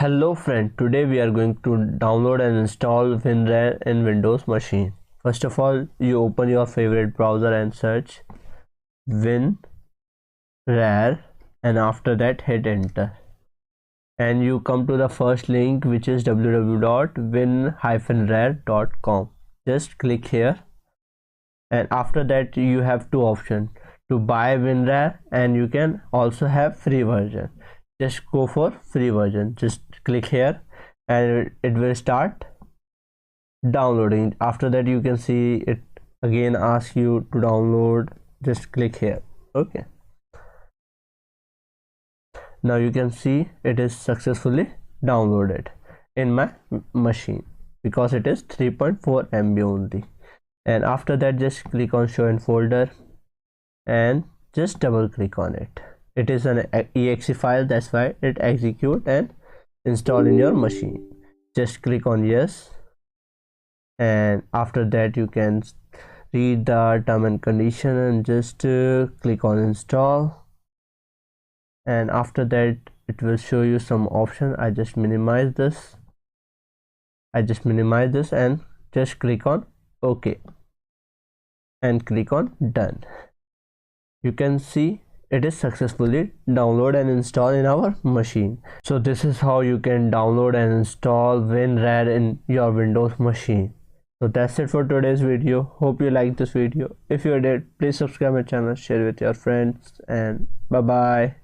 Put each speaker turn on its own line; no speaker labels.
Hello friend, today we are going to download and install WinRAR in Windows machine. First of all, you open your favorite browser and search WinRAR, and after that hit enter. And you come to the first link, which is www.win-rar.com. Just click here, and after that you have two options: to buy WinRAR, and you can also have free version. Just go for free version. Just click here and it will start downloading. After that you can see it again ask you to download. Just click here. Okay, now you can see it is successfully downloaded in my machine because it is 3.4 MB only. And after that just click on show in folder and just double click on it. It is an exe file, that's why it execute and install in your machine. Just click on yes, and after that you can read the term and condition and just click on install. And after that it will show you some option. I just minimize this and just click on OK and click on done. You can see it is successfully downloaded and installed in our machine. So this is how you can download and install WinRAR in your Windows machine. So that's it for today's video. Hope you liked this video. If you did, please subscribe my channel, share with your friends, and bye bye.